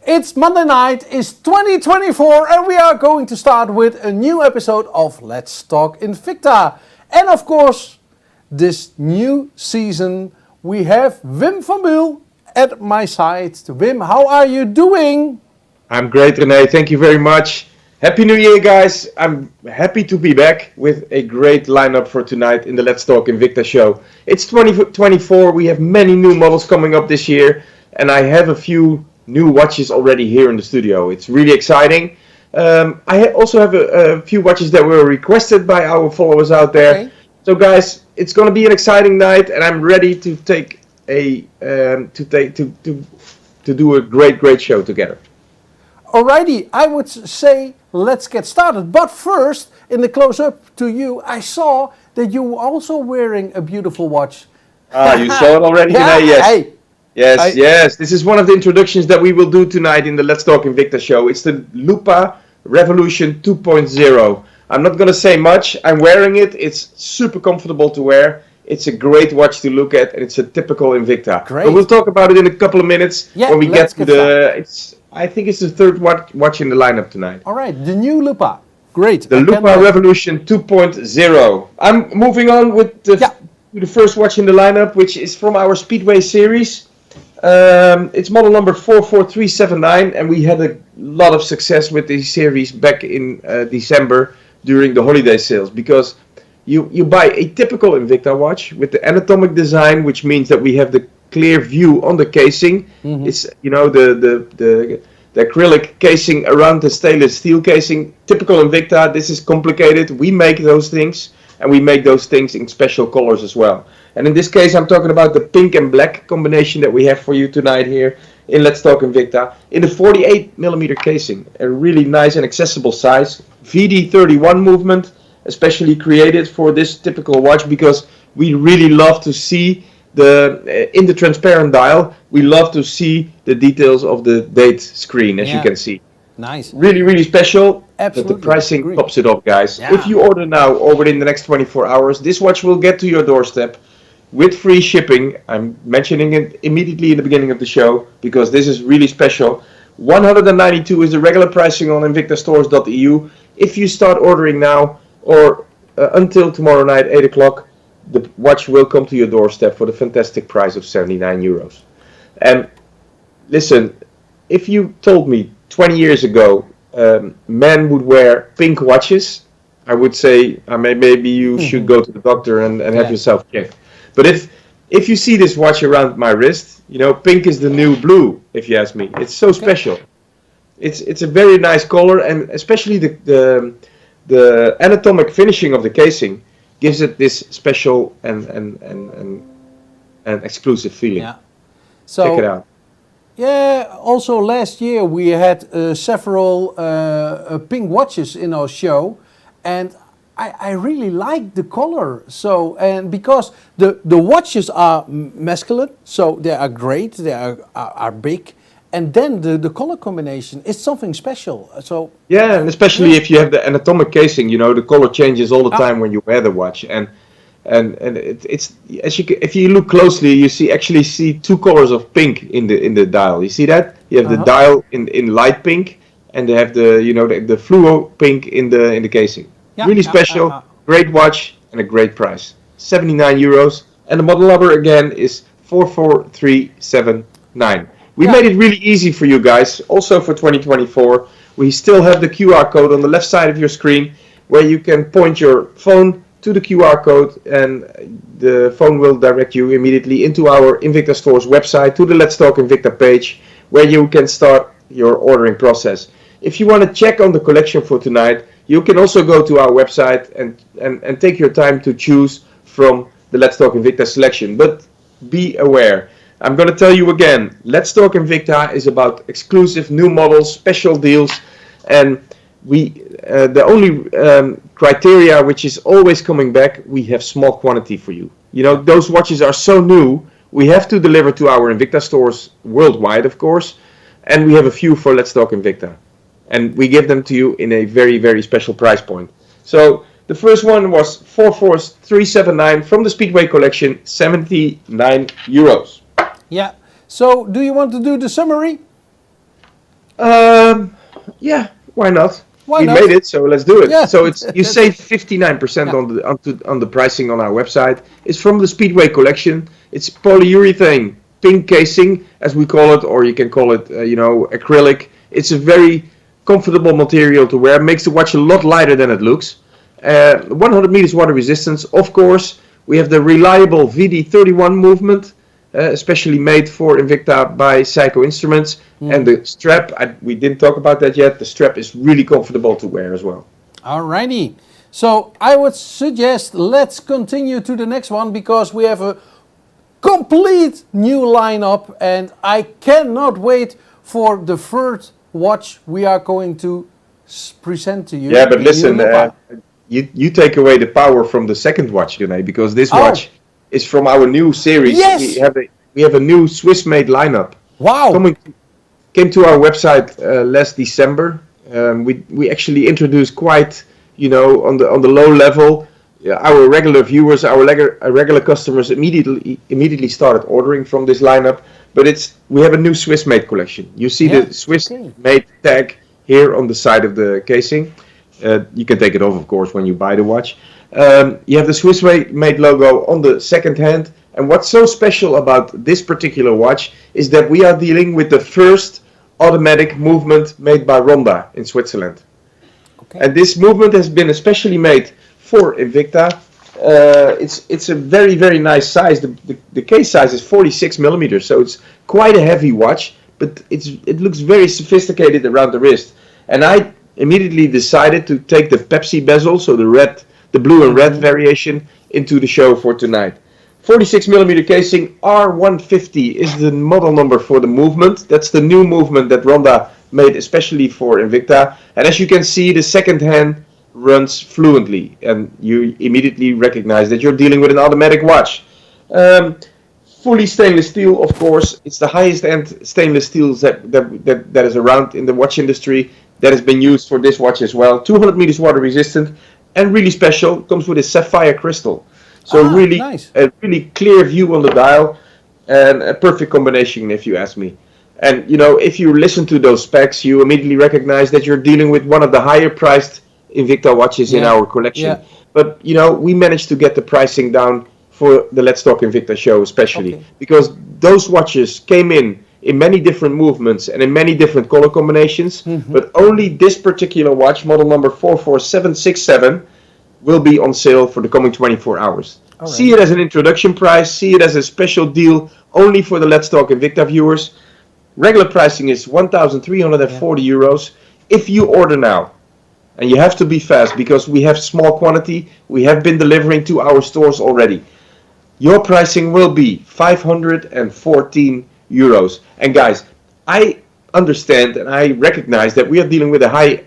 It's Monday night, it's 2024, and we are going to start with a new episode of Let's Talk Invicta. And of course, this new season, we have Wim van Buil at my side. Wim, how are you doing? I'm great, René. Thank you very much. Happy New Year, guys. I'm happy to be back with a great lineup for tonight in the Let's Talk Invicta show. It's 2024. We have many new models coming up this year, and I have a few new watches already here in the studio. It's really exciting. I also have a few watches that were requested by our followers out there. Okay. So, guys, it's going to be an exciting night, and I'm ready to take a to do a great show together. Alrighty, I would say let's get started. But first, in the close-up to you, I saw that you were also wearing a beautiful watch. You saw it already today? Yes. Hey. Yes. This is one of the introductions that we will do tonight in the Let's Talk Invicta show. It's the Lupa Revolution 2.0. I'm not going to say much. I'm wearing it. It's super comfortable to wear. It's a great watch to look at, and it's a typical Invicta. Great. But we'll talk about it in a couple of minutes when we get to the... I think it's the third watch in the lineup tonight. All right, the new Lupa. Great. The Lupa Revolution 2.0. I'm moving on with the first watch in the lineup, which is from our Speedway series. It's model number 44379, and we had a lot of success with this series back in December during the holiday sales, because you buy a typical Invicta watch with the anatomic design, which means that we have the clear view on the casing. Mm-hmm. It's the acrylic casing around the stainless steel casing. Typical Invicta. This is complicated. We make those things, and we make those things in special colors as well. And in this case, I'm talking about the pink and black combination that we have for you tonight here in Let's Talk Invicta in the 48mm casing. A really nice and accessible size. VD31 movement, especially created for this typical watch, because we really love to see in the transparent dial, we love to see the details of the date screen, as you can see. Nice. Really special. Absolutely. But the pricing tops it up, guys. Yeah. If you order now or within the next 24 hours, this watch will get to your doorstep with free shipping. I'm mentioning it immediately in the beginning of the show because this is really special. 192 is the regular pricing on invictastores.eu. If you start ordering now or until tomorrow night, 8 o'clock, the watch will come to your doorstep for the fantastic price of €79. And listen, if you told me 20 years ago men would wear pink watches, I would say maybe you should go to the doctor and have yourself checked. But if you see this watch around my wrist, pink is the new blue, if you ask me. It's so special. It's a very nice color, and especially the anatomic finishing of the casing gives it this special and exclusive feeling. Yeah. So, check it out. Yeah, also last year we had several pink watches in our show, and I really like the color. So, and because the watches are masculine, so they are great, they are big. And then the color combination is something special. So yeah, and especially if you have the anatomic casing, the color changes all the time when you wear the watch. And it's if you look closely, you actually see two colors of pink in the dial. You see that? You have the dial in light pink, and they have the fluo pink in the casing. Yeah, really special, great watch, and a great price. €79, and the model number again is 44379. We made it really easy for you guys, also for 2024. We still have the QR code on the left side of your screen where you can point your phone to the QR code, and the phone will direct you immediately into our Invicta Stores website, to the Let's Talk Invicta page, where you can start your ordering process. If you want to check on the collection for tonight, you can also go to our website and take your time to choose from the Let's Talk Invicta selection. But be aware, I'm going to tell you again, Let's Talk Invicta is about exclusive new models, special deals, and the only criteria which is always coming back, we have small quantity for you. Those watches are so new, we have to deliver to our Invicta stores worldwide, of course, and we have a few for Let's Talk Invicta. And we give them to you in a very, very special price point. So the first one was 44379 from the Speedway collection, €79. Yeah. So do you want to do the summary? Yeah, why not? Why We not? made it, so let's do it. Yeah. So it's you save 59% Yeah. on the pricing on our website. It's from the Speedway collection. It's polyurethane pink casing, as we call it, or you can call it, acrylic. It's a very comfortable material to wear. Makes the watch a lot lighter than it looks. 100 meters water resistance, of course. We have the reliable VD31 movement, especially made for Invicta by Psycho Instruments. And the strap, we didn't talk about that yet. The strap is really comfortable to wear as well. Alrighty. So I would suggest let's continue to the next one because we have a complete new lineup and I cannot wait for the third watch we are going to present to you. Yeah, but the listen, Lupa. you take away the power from the second watch, René, because this watch is from our new series. Yes! We have a new Swissmade lineup. Wow! Came to our website last December. We actually introduced quite, on the low level. Our regular viewers, our regular customers immediately started ordering from this lineup. But we have a new Swissmade collection. You see the Swissmade tag here on the side of the casing. You can take it off, of course, when you buy the watch. You have the Swissmade logo on the second hand. And what's so special about this particular watch is that we are dealing with the first automatic movement made by Ronda in Switzerland. Okay. And this movement has been especially made for Invicta. It's a very, very nice size. The case size is 46 millimeters, so it's quite a heavy watch, but it looks very sophisticated around the wrist. And I immediately decided to take the Pepsi bezel, so the blue and red variation, into the show for tonight. 46 millimeter casing, R150 is the model number for the movement. That's the new movement that Ronda made especially for Invicta. And as you can see, the second hand runs fluently, and you immediately recognize that you're dealing with an automatic watch. Fully stainless steel, of course. It's the highest end stainless steel that is around in the watch industry. That has been used for this watch as well. 200 meters water resistant, and really special, comes with a sapphire crystal. So nice. A really clear view on the dial, and a perfect combination if you ask me. And if you listen to those specs, you immediately recognize that you're dealing with one of the higher priced Invicta watches in our collection. Yeah. But we managed to get the pricing down for the Let's Talk Invicta show especially, because those watches came in many different movements and in many different color combinations, but only this particular watch, model number 44767, will be on sale for the coming 24 hours. Right. See it as an introduction price, see it as a special deal only for the Let's Talk Invicta viewers. Regular pricing is 1,340 euros. If you order now, and you have to be fast because we have small quantity, we have been delivering to our stores already. Your pricing will be 514 euros. And guys, I understand and I recognize that we are dealing with a high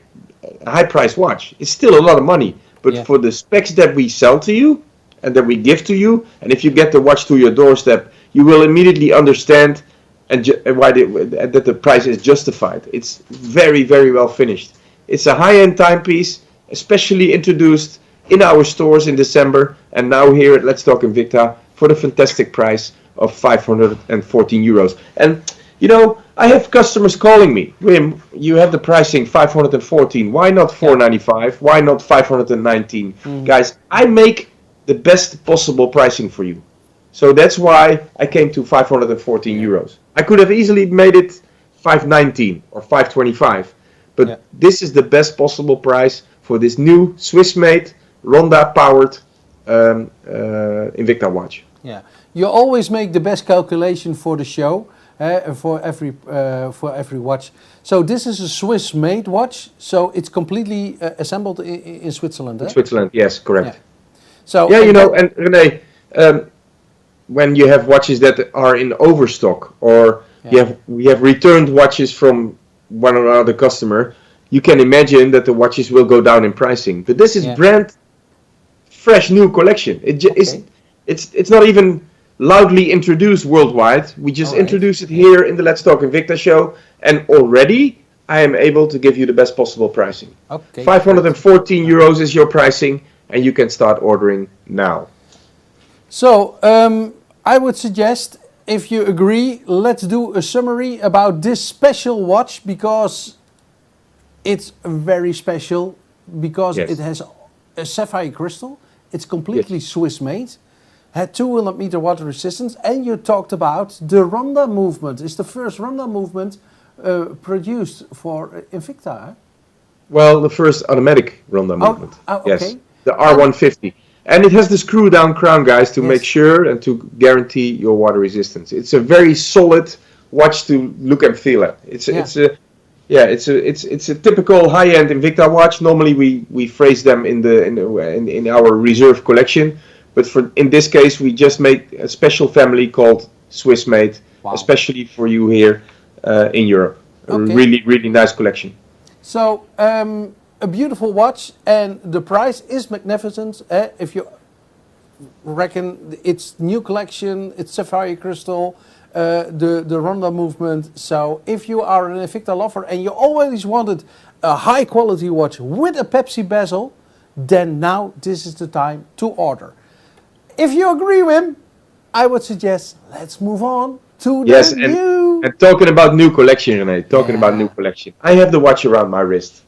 price watch. It's still a lot of money. But for the specs that we sell to you and that we give to you, and if you get the watch to your doorstep, you will immediately understand why that the price is justified. It's very, very well finished. It's a high-end timepiece, especially introduced in our stores in December, and now here at Let's Talk Invicta for the fantastic price of 514 euros. And I have customers calling me, Wim, you have the pricing 514, why not 495, why not 519? Guys, I make the best possible pricing for you. So that's why I came to 514 euros. I could have easily made it 519 or 525, but this is the best possible price for this new Swiss-made, Ronda-powered Invicta watch. Yeah, you always make the best calculation for the show. For every watch. So this is a Swiss-made watch. So it's completely assembled in Switzerland. In Switzerland, yes, correct. Yeah. So and René, when you have watches that are in overstock, or we have returned watches from one or other customer, you can imagine that the watches will go down in pricing. But this is brand fresh new collection. It's not even loudly introduced worldwide. We just introduced it here in the Let's Talk Invicta show, and already I am able to give you the best possible pricing. 514 euros is your pricing, and you can start ordering now. So I would suggest if you agree, let's do a summary about this special watch, because it's very special, because Yes. it has a sapphire crystal. It's completely Swiss made. Had 200 meter water resistance, and you talked about the Ronda movement. It's the first Ronda movement produced for Invicta. Eh? Well, the first automatic Ronda movement. Okay. Yes, the R150. And it has the screw down crown, guys, to make sure and to guarantee your water resistance. It's a very solid watch to look and feel at. It's a typical high-end Invicta watch. Normally we phrase them in our reserve collection, but in this case we just made a special family called Swissmade, especially for you here in Europe. A really nice collection. So a beautiful watch, and the price is magnificent. If you reckon it's new collection, it's sapphire crystal, the Ronda movement. So if you are an Invicta lover and you always wanted a high quality watch with a Pepsi bezel, then now this is the time to order. If you agree, Wim, I would suggest let's move on to the new. And talking about new collection, René, about new collection. I have the watch around my wrist.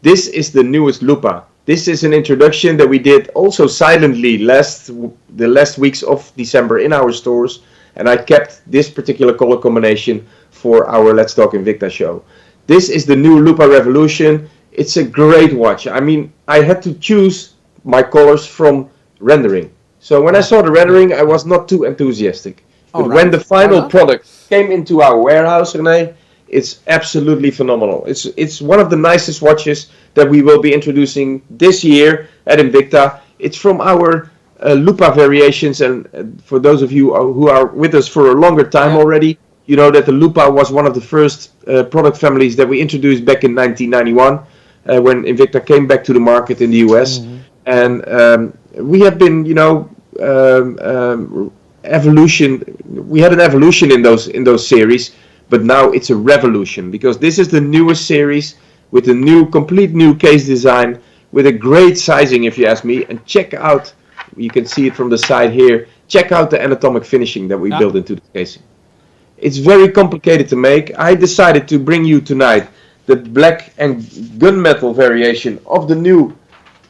This is the newest Lupa. This is an introduction that we did also silently the last weeks of December in our stores, and I kept this particular color combination for our Let's Talk Invicta show. This is the new Lupa Revolution. It's a great watch. I mean, I had to choose my colors from rendering. So when I saw the rendering, I was not too enthusiastic. But when the final product came into our warehouse, René, it's absolutely phenomenal. It's one of the nicest watches that we will be introducing this year at Invicta. It's from our Lupa variations, and for those of you who are with us for a longer time already, you know that the Lupa was one of the first product families that we introduced back in 1991 when Invicta came back to the market in the US. Mm-hmm. And we have been, evolution. We had an evolution in those series. But now it's a revolution, because this is the newest series with a complete new case design, with a great sizing, if you ask me. And check out, you can see it from the side here, check out the anatomic finishing that we built into the casing. It's very complicated to make. I decided to bring you tonight the black and gunmetal variation of the new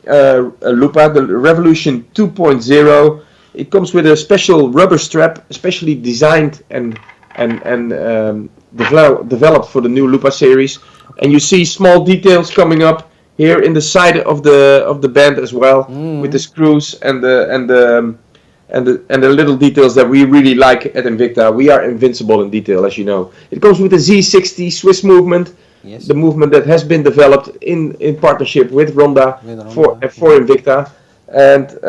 Lupa, the Revolution 2.0. It comes with a special rubber strap, especially designed and developed for the new Lupa series, and you see small details coming up here in the side of the band as well, with the screws and the little details that we really like at Invicta. We are invincible in detail, as you know. It comes with the Z60 Swiss movement, the movement that has been developed in partnership with Ronda for Invicta, and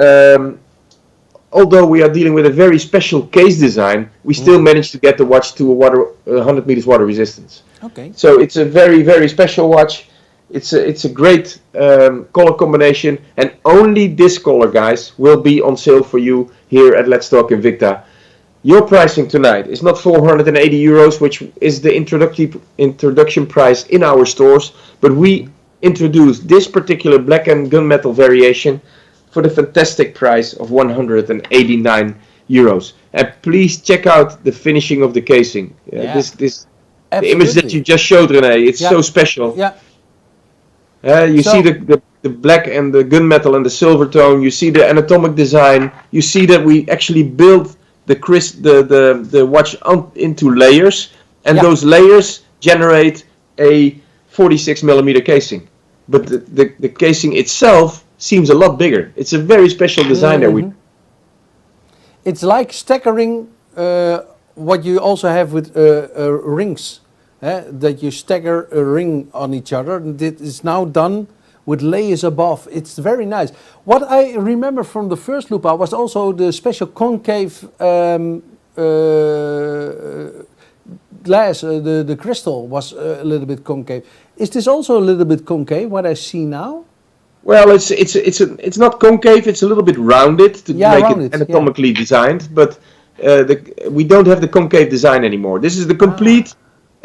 although we are dealing with a very special case design, we still managed to get the watch to 100 meters water resistance. Okay. So it's a very, very special watch. It's a great color combination, and only this color, guys, will be on sale for you here at Let's Talk Invicta. Your pricing tonight is not 480 euros, which is the introduction price in our stores, but we introduced this particular black and gunmetal variation for the fantastic price of 189 euros. And please check out the finishing of the casing. The image that you just showed, René, it's so special. Yeah. You see the black and the gunmetal and the silver tone. You see the anatomic design. You see that we actually built the watch into layers, and those layers generate a 46 millimeter casing. But the casing itself seems a lot bigger. It's a very special design that It's like staggering what you also have with rings, that you stagger a ring on each other. It is now done with layers above. It's very nice. What I remember from the first Lupa was also the special concave glass. The crystal was a little bit concave. Is this also a little bit concave, what I see now? Well, it's not concave. It's a little bit rounded to make it anatomically designed, but we don't have the concave design anymore. This is the complete.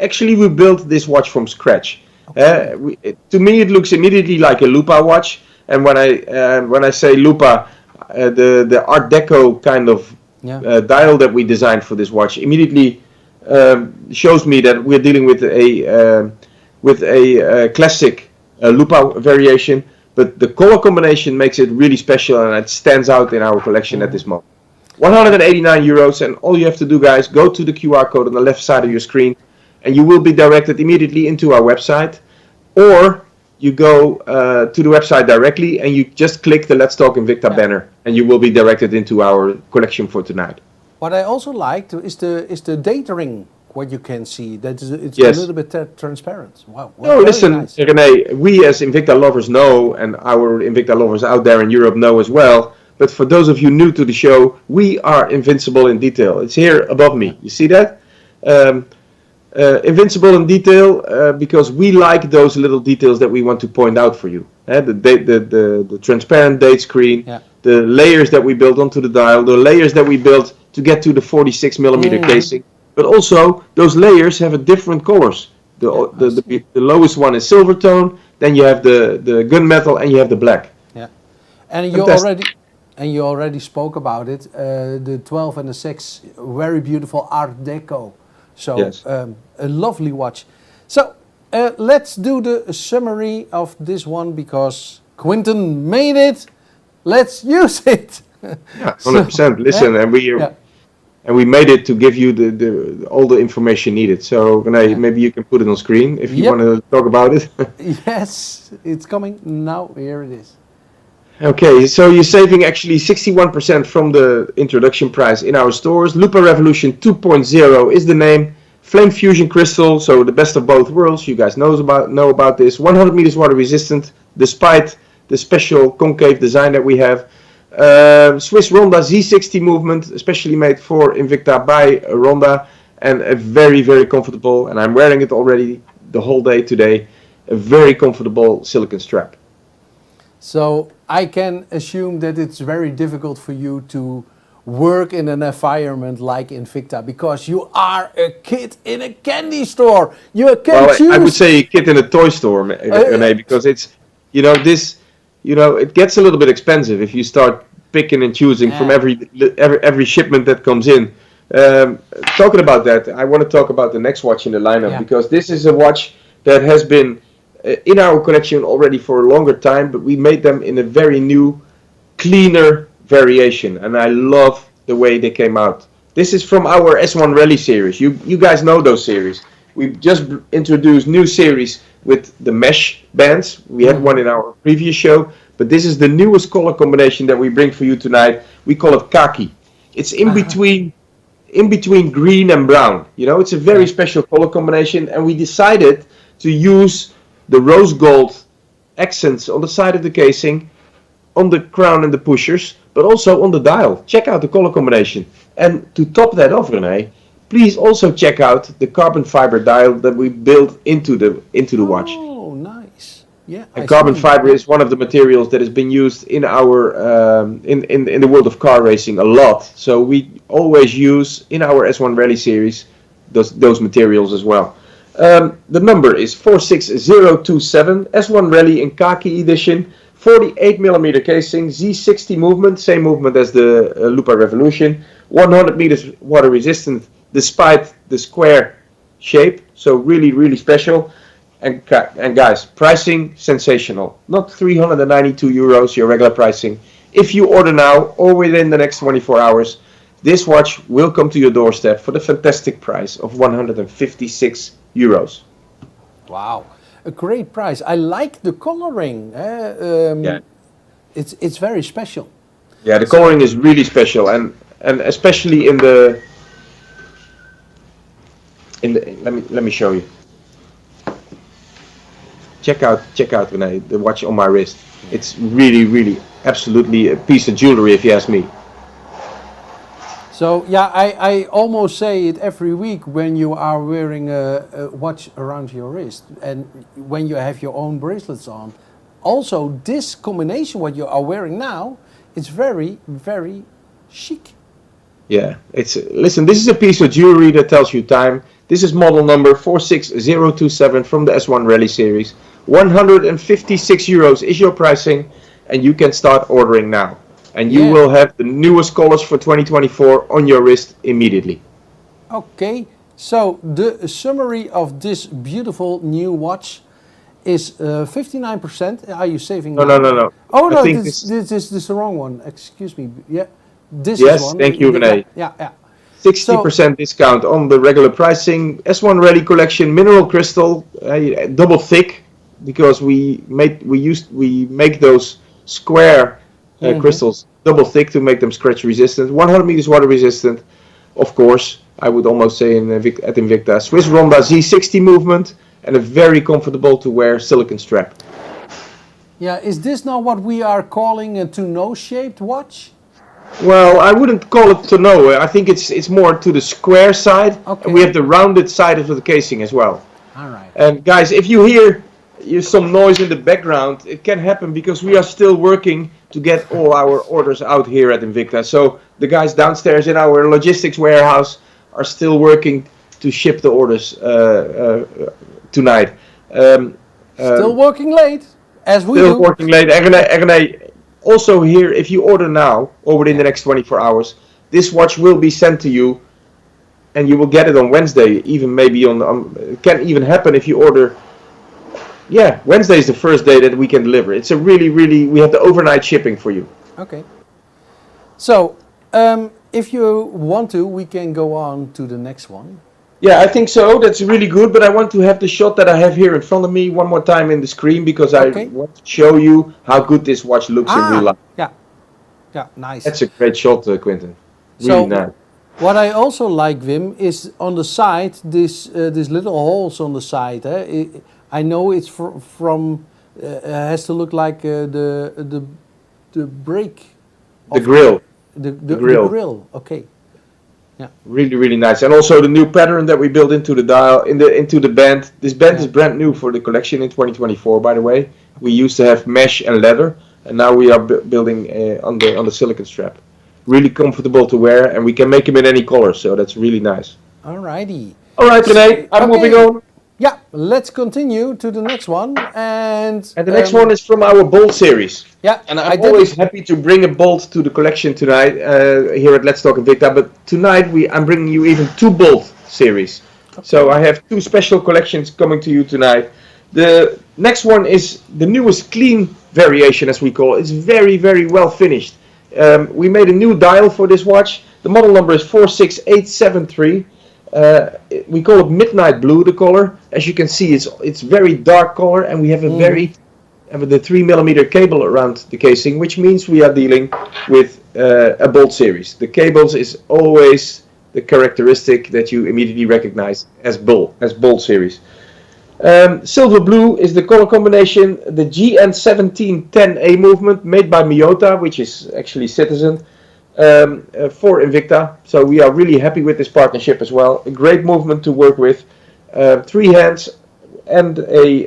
Actually, we built this watch from scratch. Okay. To me, it looks immediately like a Lupa watch, and when I say Lupa, the Art Deco kind of dial that we designed for this watch immediately shows me that we're dealing with a classic Lupa variation, but the color combination makes it really special and it stands out in our collection at this moment. 189 euros, and all you have to do, guys, go to the QR code on the left side of your screen and you will be directed immediately into our website, or you go to the website directly and you just click the Let's Talk Invicta banner and you will be directed into our collection for tonight. What I also liked is the data ring, what you can see. It's a little bit transparent. Wow. No, listen, nice. René, we as Invicta lovers know, and our Invicta lovers out there in Europe know as well, but for those of you new to the show, we are invincible in detail. It's here above me. You see that? Invincible in detail because we like those little details that we want to point out for you. The transparent date screen, the layers that we built onto the dial, the layers that we built to get to the 46mm casing, but also those layers have a different colors. The lowest one is silver tone, then you have the gunmetal, and you have the black. Yeah, and you already spoke about it. The 12 and the 6, very beautiful Art Deco. So a lovely watch. So let's do the summary of this one because Quinten made it. Let's use it. Yeah, 100%. Listen, and we made it to give you all the information needed. So René, maybe you can put it on screen if you want to talk about it. Yes, it's coming now. Here it is. Okay, so you're saving actually 61% from the introduction price in our stores. Lupa Revolution 2.0 is the name. Flame Fusion Crystal, so the best of both worlds. You guys know about this. 100 meters water resistant, despite the special concave design that we have. Swiss Ronda Z60 movement, especially made for Invicta by Ronda, and a very, very comfortable, and I'm wearing it already the whole day today, a very comfortable silicone strap. So I can assume that it's very difficult for you to work in an environment like Invicta because you are a kid in a candy store. You can choose. I would say a kid in a toy store, René, because it's, it gets a little bit expensive if you start picking and choosing from every shipment that comes in. Talking about that, I want to talk about the next watch in the lineup because this is a watch that has been in our collection already for a longer time, but we made them in a very new, cleaner variation, and I love the way they came out. This is from our S1 Rally series. You guys know those series. We just introduced new series with the mesh bands. We had one in our previous show, but this is the newest color combination that we bring for you tonight. We call it khaki. It's in between green and brown. It's a very special color combination, and we decided to use the rose gold accents on the side of the casing, on the crown and the pushers, but also on the dial. Check out the color combination. And to top that off, René, please also check out the carbon fiber dial that we built into the watch. Oh, nice. Yeah. And carbon fiber is one of the materials that has been used in our in the world of car racing a lot. So we always use in our S1 Rally series those materials as well. The number is 46027, S1 Rally in khaki edition, 48mm casing, Z60 movement, same movement as the Lupa Revolution, 100 meters water resistant despite the square shape, so really, really special. And guys, pricing sensational. Not 392 euros, your regular pricing. If you order now or within the next 24 hours, this watch will come to your doorstep for the fantastic price of 156 euros. Wow, a great price. I like the coloring. It's very special. Yeah, the coloring is really special, and especially in the let me show you. Check out René, the watch on my wrist. It's really, really, absolutely a piece of jewelry, if you ask me. So yeah, I almost say it every week when you are wearing a watch around your wrist and when you have your own bracelets on. Also, this combination, what you are wearing now, it's very, very chic. Yeah, listen, this is a piece of jewelry that tells you time. This is model number 46027 from the S1 Rally series. 156 euros is your pricing, and you can start ordering now. and you will have the newest colors for 2024 on your wrist immediately. Okay, so the summary of this beautiful new watch is 59%. Are you saving? No. Oh no, I think this is the wrong one. Excuse me. Yeah, this yes, is one. thank you, René. Yeah. 60% discount on the regular pricing. S1 Rally Collection mineral crystal, double thick, because we make those square crystals double thick to make them scratch resistant. 100 meters water resistant, of course. I would almost say at Invicta. Swiss Ronda Z60 movement and a very comfortable to wear silicone strap. Yeah, is this now what we are calling a tonneau shaped watch? Well, I wouldn't call it tonneau. I think it's more to the square side. Okay. And we have the rounded side of the casing as well. All right. And guys, if you hear some noise in the background, it can happen because we are still working to get all our orders out here at Invicta. So the guys downstairs in our logistics warehouse are still working to ship the orders tonight. Still working late, as we still do. Working late. René, also here, if you order now or within the next 24 hours, this watch will be sent to you, and you will get it on Wednesday. Even maybe it can even happen if you order. Yeah, Wednesday is the first day that we can deliver. It's a really, we have the overnight shipping for you. Okay. So, if you want to, we can go on to the next one. Yeah, I think so. That's really good. But I want to have the shot that I have here in front of me one more time in the screen because I want to show you how good this watch looks in real life. Yeah, nice. That's a great shot, Quentin. Really nice. What I also like, Wim, is on the side, these little holes on the side. I know it's from has to look like the brake. The grill. The grill. Okay. Yeah. Really nice. And also the new pattern that we built into the dial, into the band. This band is brand new for the collection in 2024, by the way. We used to have mesh and leather, and now we are building on the silicone strap. Really comfortable to wear, and we can make them in any color, so that's really nice. Alrighty. All right, René, I'm moving on. Yeah, let's continue to the next one. And the next one is from our Bolt series. Yeah, and I'm always happy to bring a Bolt to the collection tonight here at Let's Talk Invicta. But tonight I'm bringing you even two Bolt series. Okay. So I have two special collections coming to you tonight. The next one is the newest clean variation, as we call it. It's very well finished. We made a new dial for this watch. The model number is 46873. We call it midnight blue, the color. As you can see, it's very dark color, and we have a the 3mm cable around the casing, which means we are dealing with a Bolt series. The cables is always the characteristic that you immediately recognize as Bolt series. Silver blue is the color combination. The GN1710A movement made by Miyota, which is actually Citizen. For Invicta, so we are really happy with this partnership as well. A great movement to work with, 3 hands and a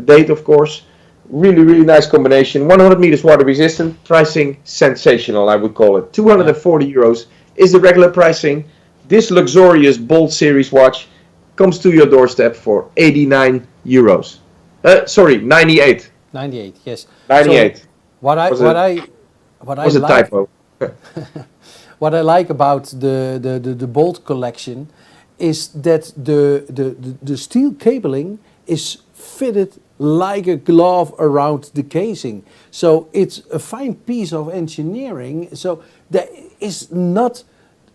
date, of course. Really nice combination. 100 meters water resistant, pricing sensational, I would call it. 240 euros is the regular pricing. This luxurious Bolt series watch comes to your doorstep for 89 euros. Sorry, 98. 98, yes. 98. So what I was a like, typo. What I like about the Bolt collection is that the steel cabling is fitted like a glove around the casing. So it's a fine piece of engineering. So there is not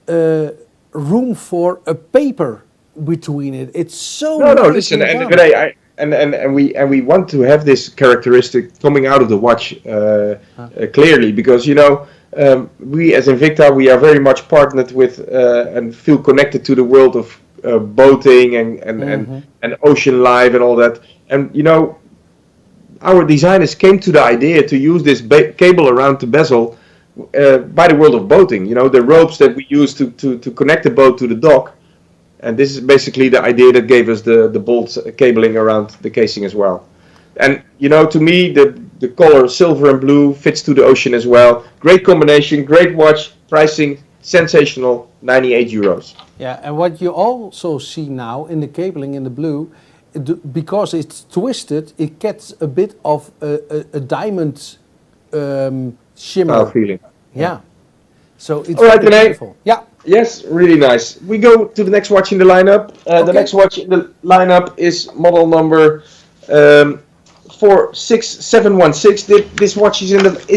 room for a paper between it. It's so listen, and we want to have this characteristic coming out of the watch clearly, because we as Invicta, we are very much partnered with and feel connected to the world of boating and ocean life and all that. And our designers came to the idea to use this cable around the bezel by the world of boating. The ropes that we use to connect the boat to the dock. And this is basically the idea that gave us the Bolt cabling around the casing as well. And to me, the color silver and blue fits to the ocean as well. Great combination, great watch, pricing sensational, 98 euros. Yeah, and what you also see now in the cabling in the blue, because it's twisted, it gets a bit of a diamond shimmer. Feeling. Yeah. So it's All right, really René. beautiful. Yeah. Yes, really nice. We go to the next watch in the lineup. The next watch in the lineup is model number 46716. This watch is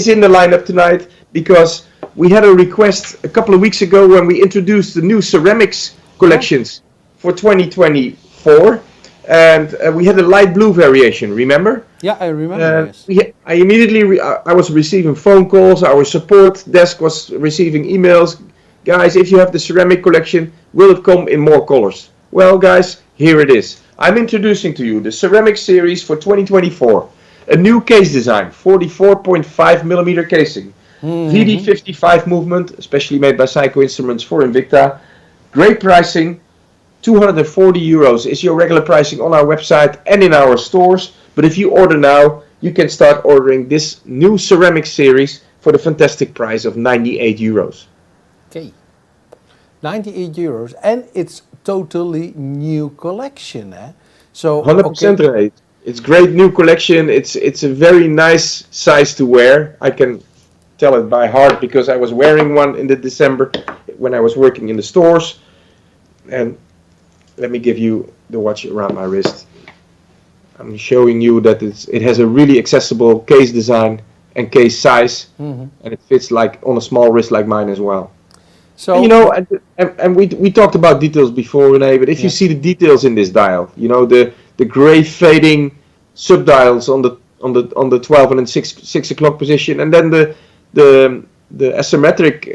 in the lineup tonight because we had a request a couple of weeks ago when we introduced the new ceramics collections for 2024, and we had a light blue variation. Remember? Yeah, I remember. Yes. I immediately I was receiving phone calls. Our support desk was receiving emails. Guys, if you have the ceramic collection, will it come in more colors? Well, guys, here it is. I'm introducing to you the ceramic series for 2024. A new case design, 44.5mm casing. VD55 movement, especially made by Psycho Instruments for Invicta. Great pricing. €240 is your regular pricing on our website and in our stores. But if you order now, you can start ordering this new ceramic series for the fantastic price of €98. Okay. €98, and it's totally new collection, eh? So 100% right. It's great new collection. It's a very nice size to wear. I can tell it by heart because I was wearing one in the December when I was working in the stores. And let me give you the watch around my wrist. I'm showing you that it has a really accessible case design and case size, and it fits like on a small wrist like mine as well. So you know, and we talked about details before, René. But if you see the details in this dial, you know the gray fading subdials on the 12 and 6 o'clock position, and then the asymmetric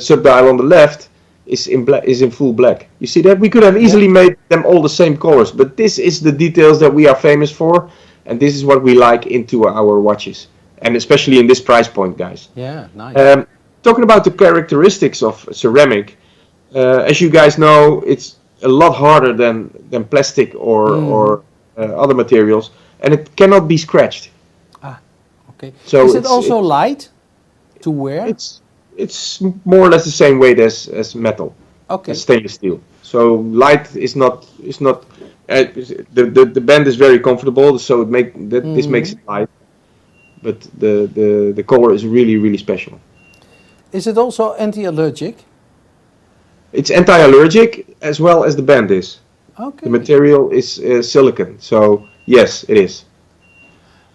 subdial on the left is in full black. You see that? We could have easily made them all the same colors, but this is the details that we are famous for, and this is what we like into our watches, and especially in this price point, guys. Yeah, nice. Talking about the characteristics of ceramic, as you guys know, it's a lot harder than plastic or other materials, and it cannot be scratched. Ah, okay. So is it also light to wear? It's more or less the same weight as metal, as stainless steel. So light is not the band is very comfortable, so this makes it light, but the color is really special. Is it also anti-allergic? It's anti-allergic as well as the band is. Okay. The material is silicone, so yes, it is.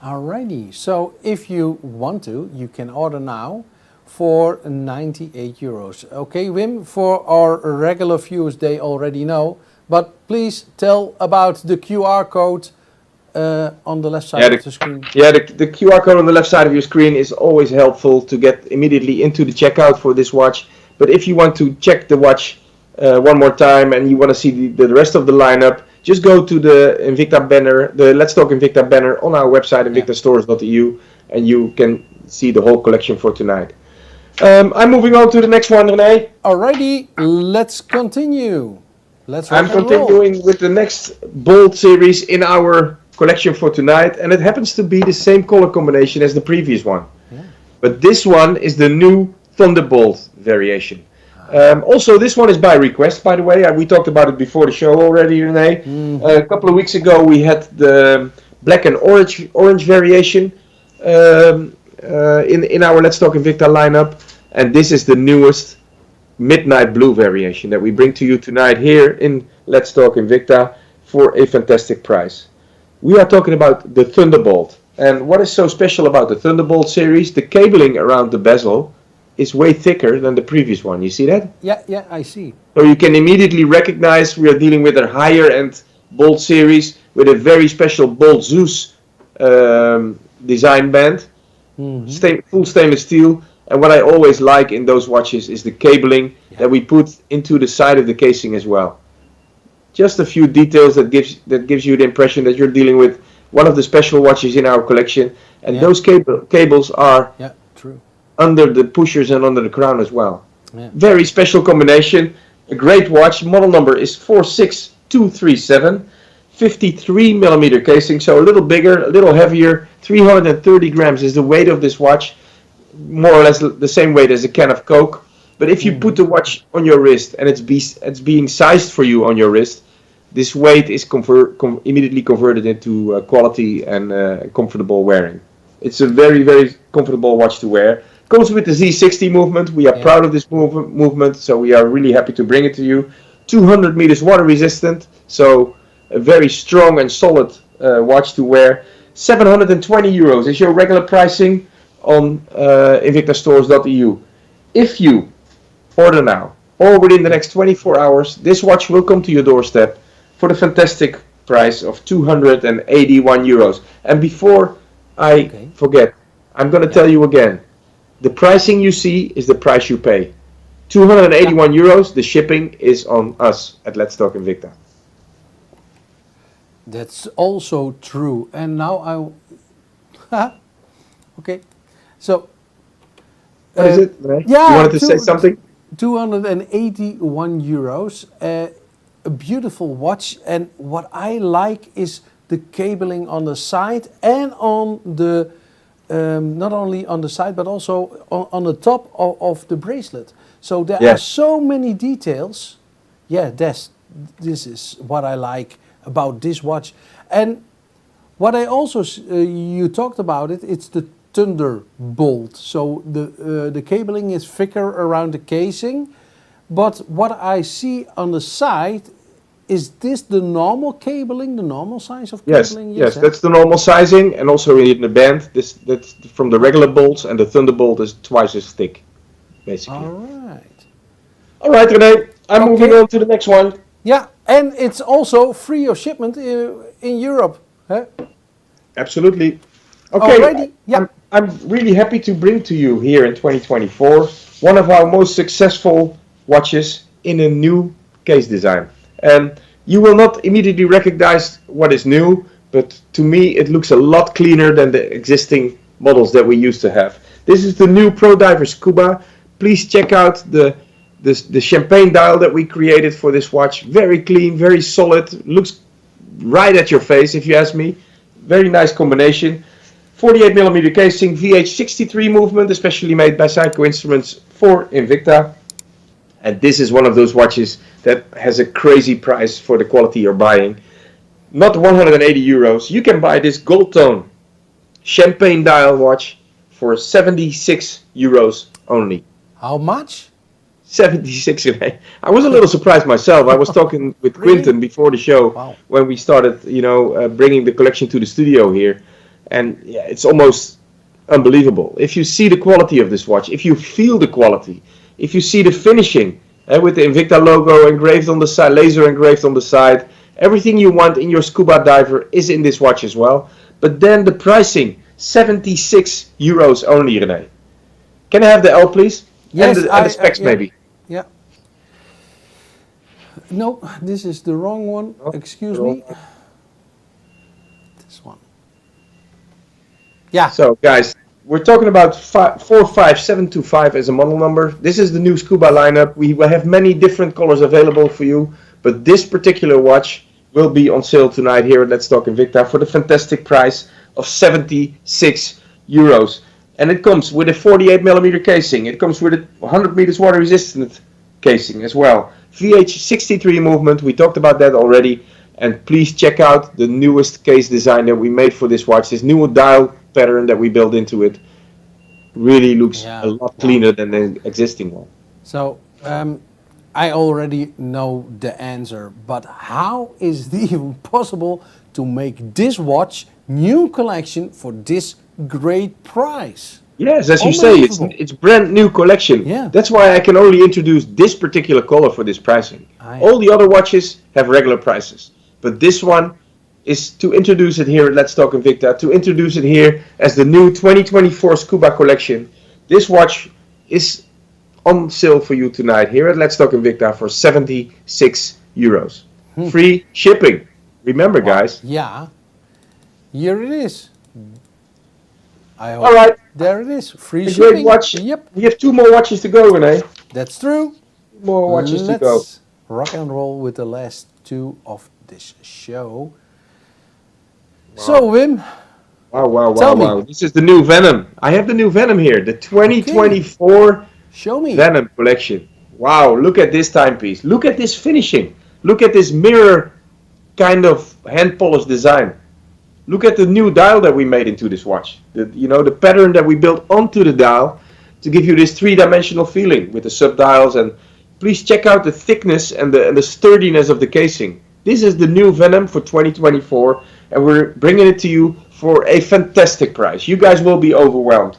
Alrighty. So if you want to, you can order now for €98. Okay, Wim, for our regular viewers, they already know, but please tell about the QR code on the left side of the screen. Yeah, the QR code on the left side of your screen is always helpful to get immediately into the checkout for this watch. But if you want to check the watch one more time and you want to see the rest of the lineup, just go to the Invicta banner, the Let's Talk Invicta banner on our website, invictastores.eu, and you can see the whole collection for tonight. I'm moving on to the next one, René. Alrighty, let's continue. I'm continuing with the next Bolt series in our collection for tonight, and it happens to be the same color combination as the previous one. Yeah. But this one is the new Thunderbolt variation. Also, this one is by request, by the way. We talked about it before the show already, René. A couple of weeks ago, we had the black and orange variation in our Let's Talk Invicta lineup, and this is the newest midnight blue variation that we bring to you tonight here in Let's Talk Invicta for a fantastic price. We are talking about the Thunderbolt, and what is so special about the Thunderbolt series? The cabling around the bezel is way thicker than the previous one. You see that? Yeah, I see. So you can immediately recognize we are dealing with a higher end Bolt series with a very special Bolt Zeus design band, full stainless steel. And what I always like in those watches is the cabling that we put into the side of the casing as well. Just a few details that gives you the impression that you're dealing with one of the special watches in our collection, and those cables are under the pushers and under the crown as well. Very special combination. A great watch. Model number is 46237. 53mm casing, so a little bigger, a little heavier. 330 grams is the weight of this watch, more or less the same weight as a can of Coke. But if you put the watch on your wrist and it's being sized for you on your wrist, this weight is immediately converted into quality and comfortable wearing. It's a very comfortable watch to wear. Goes with the Z60 movement. We are proud of this movement, so we are really happy to bring it to you. 200 meters water resistant, so a very strong and solid watch to wear. 720 euros is your regular pricing on invictastores.eu. If you order now or within the next 24 hours, this watch will come to your doorstep for the fantastic price of 281 euros. And before I forget, I'm going to tell you again, the pricing you see is the price you pay. 281 euros, the shipping is on us at Let's Talk Invicta. That's also true. And now okay. So what is it? Yeah, you wanted to say something? 281 euros. A beautiful watch, and what I like is the cabling on the side and on the not only on the side but also on the top of the bracelet. So there are so many details. Yeah, this is what I like about this watch. And what I also you talked about it. It's the Thunderbolt. So the cabling is thicker around the casing. But what I see on the side, is this the normal cabling, the normal size of cabling? Yes, that's the normal sizing, and also in the band, that's from the regular bolts, and the Thunderbolt is twice as thick, basically. All right, René, I'm moving on to the next one. Yeah, and it's also free of shipment in Europe. Huh? Absolutely. Okay, I'm really happy to bring to you here in 2024 one of our most successful watches in a new case design. And you will not immediately recognize what is new, but to me it looks a lot cleaner than the existing models that we used to have. This is the new Pro Diver Scuba. Please check out the champagne dial that we created for this watch. Very clean, very solid, looks right at your face if you ask me. Very nice combination. 48mm casing, VH63 movement, especially made by Seiko Instruments for Invicta. And this is one of those watches that has a crazy price for the quality you're buying. Not 180 euros. You can buy this gold tone champagne dial watch for 76 euros only. How much? 76. I was a little surprised myself. I was talking with Quinten before the show when we started, bringing the collection to the studio here. And yeah, it's almost unbelievable. If you see the quality of this watch, if you feel the quality, if you see the finishing with the Invicta logo engraved on the side, laser engraved on the side, everything you want in your scuba diver is in this watch as well. But then the pricing, 76 euros only, René. Can I have the L, please? Yes, and the specs, maybe. Yeah. No, this is the wrong one. Oh, excuse me. This one. Yeah. So, guys, we're talking about 45725 as a model number. This is the new Scuba lineup. We will have many different colors available for you, but this particular watch will be on sale tonight here at Let's Talk Invicta for the fantastic price of 76 euros. And it comes with a 48mm casing. It comes with a 100 meters water resistant casing as well. VH63 movement, we talked about that already. And please check out the newest case design that we made for this watch. This new dial pattern that we built into it really looks a lot cleaner than the existing one. So I already know the answer, but how is it even possible to make this watch new collection for this great price? Yes, as you say, it's brand new collection. Yeah. That's why I can only introduce this particular color for this pricing. All the other watches have regular prices, but this one is to introduce it here at Let's Talk Invicta, to introduce it here as the new 2024 Scuba collection. This watch is on sale for you tonight here at Let's Talk Invicta for 76 euros. Free shipping. Remember, guys. Yeah. Here it is. All right. There it is. Free a shipping. Great watch. Yep. We have 2 more watches to go, René. That's true. More watches to go. Let's rock and roll with the last 2 of this show. Wow. So, Wim. Wow. This is the new Venom. I have the new Venom here. The 2024 Show me. Venom collection. Wow, look at this timepiece. Look at this finishing. Look at this mirror kind of hand-polished design. Look at the new dial that we made into this watch. The pattern that we built onto the dial. to give you this three-dimensional feeling with the subdials. And please check out the thickness and the sturdiness of the casing. This is the new Venom for 2024, and we're bringing it to you for a fantastic price. You guys will be overwhelmed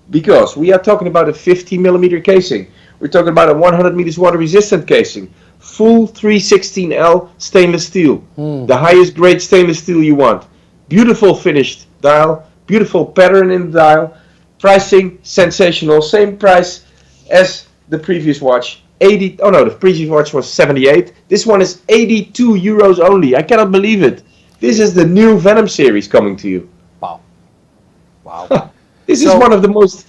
because we are talking about a 50mm casing. We're talking about a 100 meters water resistant casing. Full 316L stainless steel. The highest grade stainless steel you want. Beautiful finished dial. Beautiful pattern in the dial. Pricing sensational. Same price as the previous watch. The previous watch was 78. This one is 82 euros only. I cannot believe it. This is the new Venom series coming to you. Wow. This is one of the most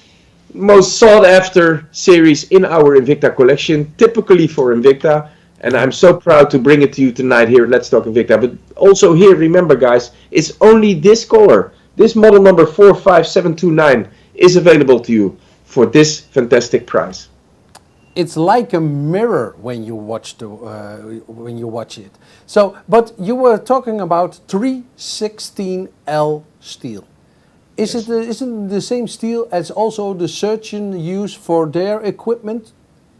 sought after series in our Invicta collection, typically for Invicta. And I'm so proud to bring it to you tonight here at Let's Talk Invicta. But also here, remember guys, it's only this color. This model number 45729 is available to you for this fantastic price. It's like a mirror when you watch it. So, but you were talking about 316L steel. Isn't it the same steel as also the surgeon use for their equipment?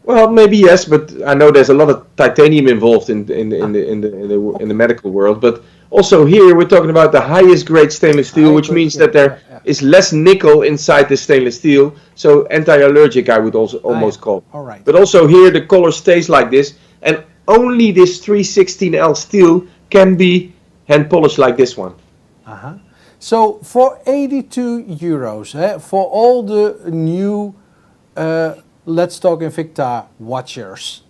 Well, maybe yes, but I know there's a lot of titanium involved in the medical world. But also here we're talking about the highest grade stainless steel, which means that there is less nickel inside the stainless steel, so anti-allergic I would also almost call. All right. But also here the color stays like this, and only this 316L steel can be hand polished like this one. So for 82 euros, for all the new Let's Talk Invicta watchers,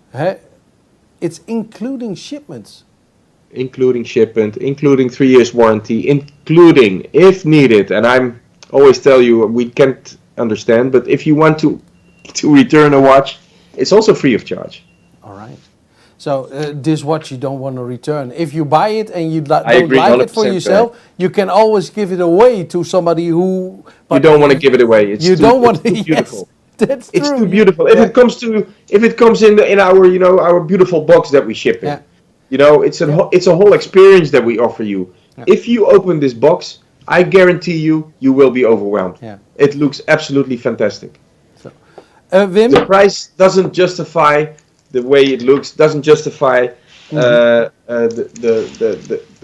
it's including shipments. Including shipment, including 3 years warranty, including, if needed, and I'm always tell you we can't understand, but if you want to return a watch, it's also free of charge. All right. So this watch you don't want to return. If you buy it and you don't agree, like it for yourself, right. You can always give it away to somebody who. You don't want to give it away. It's too beautiful. Yes, that's it's true. Too beautiful. If it comes in our our beautiful box that we ship in. Yeah. It's a whole experience that we offer you. Yeah. If you open this box, I guarantee you will be overwhelmed. Yeah. It looks absolutely fantastic. So, Wim? The price doesn't justify the way it looks. Doesn't justify the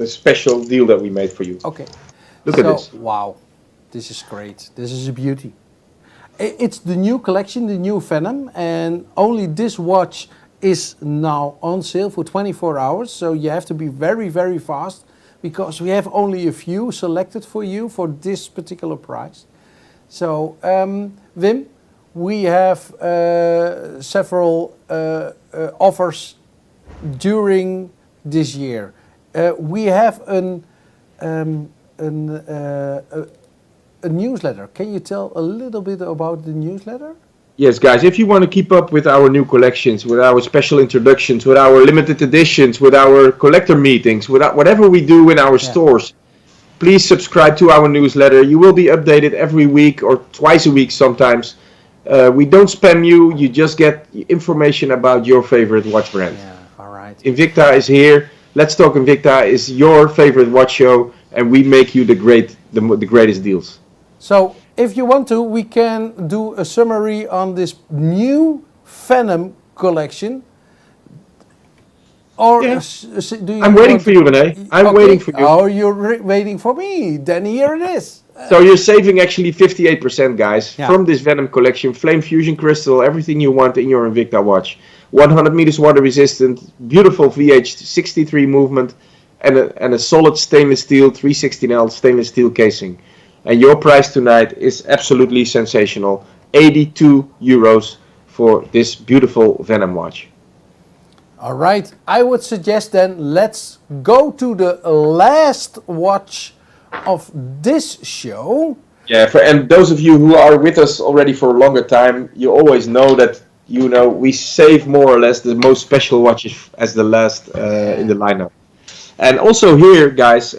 special deal that we made for you. Okay. Look at this. Wow, this is great. This is a beauty. It's the new collection, the new Venom, and only this watch is now on sale for 24 hours, so you have to be very, very fast because we have only a few selected for you for this particular price. So, Wim, we have several offers during this year. We have a newsletter. Can you tell a little bit about the newsletter? Yes, guys, if you want to keep up with our new collections, with our special introductions, with our limited editions, with our collector meetings, with whatever we do in our stores, please subscribe to our newsletter. You will be updated every week or twice a week sometimes. We don't spam you, you just get information about your favorite watch brand. Yeah, all right. Invicta is here. Let's Talk Invicta is your favorite watch show, and we make you the greatest deals. So, if you want to, we can do a summary on this new Venom collection. Or do you I'm waiting for you, René. I'm waiting for you. Oh, you're waiting for me. Then here it is. So you're saving actually 58%, guys, from this Venom collection. Flame fusion crystal, everything you want in your Invicta watch. 100 meters water resistant, beautiful VH63 movement, and a solid stainless steel 316L stainless steel casing. And your price tonight is absolutely sensational. 82 euros for this beautiful Venom watch. All right. I would suggest then let's go to the last watch of this show. Yeah, and those of you who are with us already for a longer time, you always know that we save more or less the most special watches as the last in the lineup. And also here, guys,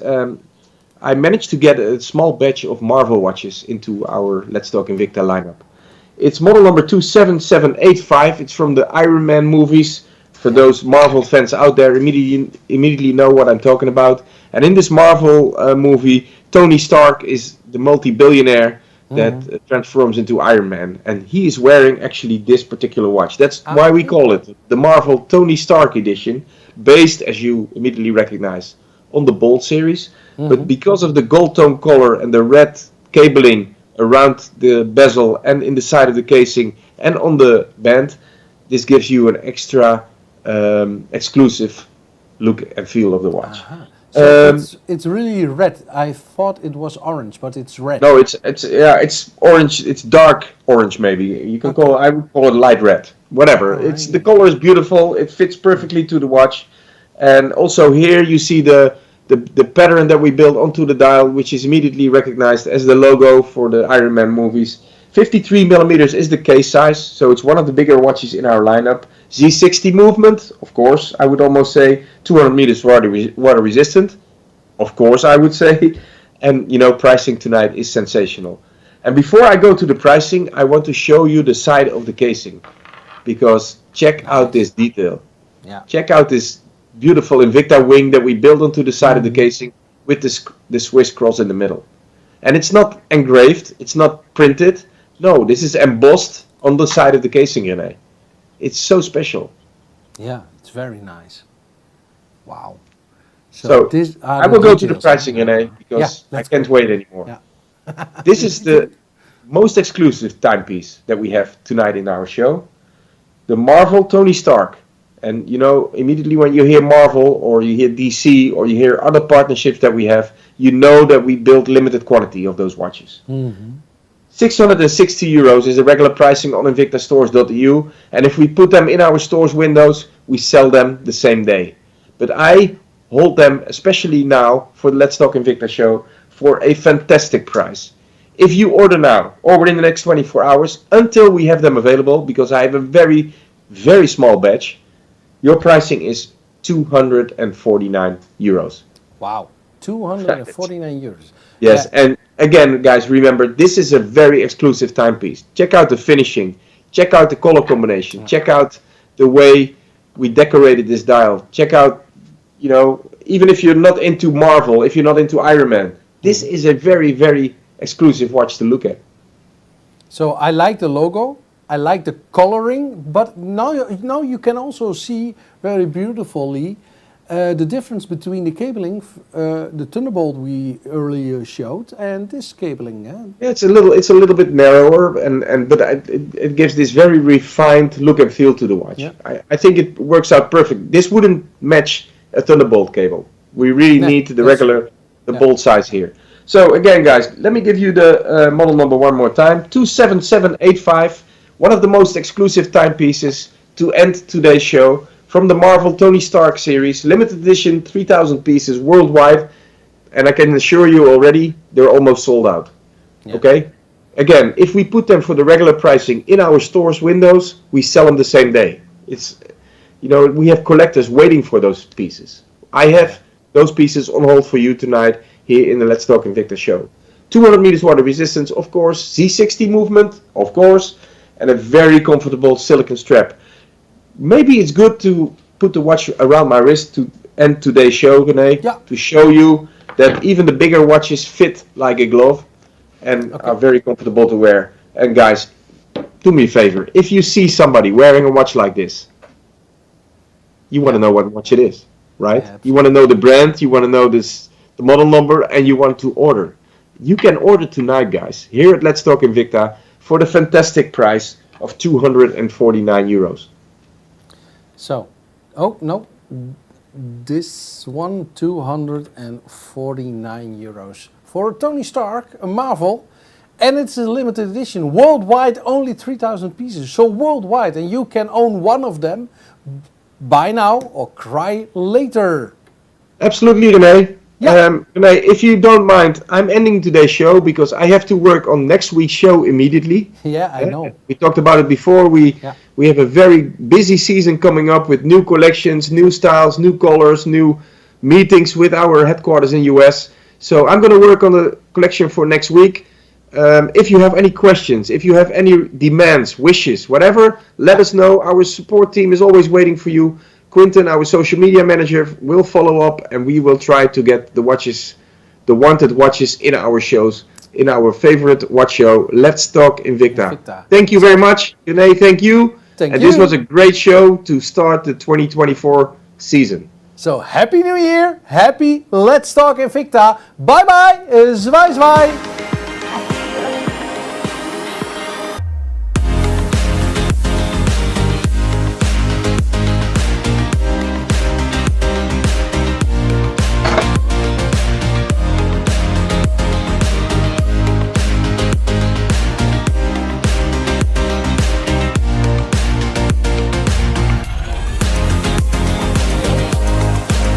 I managed to get a small batch of Marvel watches into our Let's Talk Invicta lineup. It's model number 27785. It's from the Iron Man movies. For those Marvel fans out there, immediately know what I'm talking about. And in this Marvel movie, Tony Stark is the multi-billionaire that transforms into Iron Man, and he is wearing actually this particular watch. That's why we call it the Marvel Tony Stark edition, based, as you immediately recognize, on the Bolt series. But because of the gold tone color and the red cabling around the bezel and in the side of the casing and on the band, this gives you an extra exclusive look and feel of the watch. So it's really red. I thought it was orange, but it's red. No, it's orange. It's dark orange, maybe. You can call it. I would call it light red. Whatever. It's the color is beautiful. It fits perfectly to the watch, and also here you see the pattern that we built onto the dial, which is immediately recognized as the logo for the Iron Man movies. 53 millimeters is the case size, so it's one of the bigger watches in our lineup. Z60 movement, of course, I would almost say. 200 meters water resistant, of course, I would say. And, pricing tonight is sensational. And before I go to the pricing, I want to show you the side of the casing. Because check out this detail. Yeah. Check out this beautiful Invicta wing that we built onto the side of the casing with the Swiss cross in the middle. And it's not engraved, it's not printed. No, this is embossed on the side of the casing, René. It's so special. Yeah, it's very nice. Wow. So this I will go to the pricing, René, because I can't wait anymore. Yeah. This is the most exclusive timepiece that we have tonight in our show. The Marvel Tony Stark. And immediately when you hear Marvel or you hear DC or you hear other partnerships that we have, you know that we build limited quantity of those watches. 660 euros is the regular pricing on invictastores.eu, and if we put them in our stores windows, we sell them the same day. But I hold them, especially now for the Let's Talk Invicta show, for a fantastic price. If you order now or within the next 24 hours until we have them available, because I have a very, very small batch, your pricing is 249 euros. Wow, 249 euros. Yes, and again, guys, remember, this is a very exclusive timepiece. Check out the finishing. Check out the color combination. Check out the way we decorated this dial. Check out, even if you're not into Marvel, if you're not into Iron Man, this is a very, very exclusive watch to look at. So I like the logo. I like the coloring, but now you can also see very beautifully the difference between the cabling, the Thunderbolt we earlier showed, and this cabling. Yeah, it's a little bit narrower, but it gives this very refined look and feel to the watch. Yeah. I think it works out perfect. This wouldn't match a Thunderbolt cable. We really need the bolt size here. So again, guys, let me give you the model number one more time. 27785. One of the most exclusive timepieces to end today's show from the Marvel Tony Stark series, limited edition, 3,000 pieces worldwide, and I can assure you already they're almost sold out. Yeah. Okay? Again, if we put them for the regular pricing in our stores windows, we sell them the same day. It's, we have collectors waiting for those pieces. I have those pieces on hold for you tonight here in the Let's Talk Invicta show. 200 meters water resistance, of course, Z60 movement, of course, and a very comfortable silicone strap. Maybe it's good to put the watch around my wrist to end today's show, René, to show you that even the bigger watches fit like a glove and are very comfortable to wear. And guys, do me a favor, if you see somebody wearing a watch like this, you want to know what watch it is, right? You want to know the brand, you want to know the model number, and you want to order. You can order tonight, guys, here at Let's Talk Invicta for the fantastic price of 249 euros. So, this one, 249 euros for a Tony Stark, a Marvel, and it's a limited edition. Worldwide, only 3,000 pieces. So worldwide, and you can own one of them. Buy now or cry later. Absolutely, René. René, if you don't mind, I'm ending today's show because I have to work on next week's show immediately. Yeah, I know. We talked about it before. We have a very busy season coming up with new collections, new styles, new colors, new meetings with our headquarters in US. So I'm going to work on the collection for next week. If you have any questions, if you have any demands, wishes, whatever, let us know. Our support team is always waiting for you. Quinten, our social media manager, will follow up, and we will try to get the watches, the wanted watches in our shows in our favorite watch show, Let's Talk Invicta. Invicta. Thank you very much. René, thank you. Thank and you. This was a great show to start the 2024 season. So, Happy New Year. Happy Let's Talk Invicta. Bye bye. Zwaai zwaai.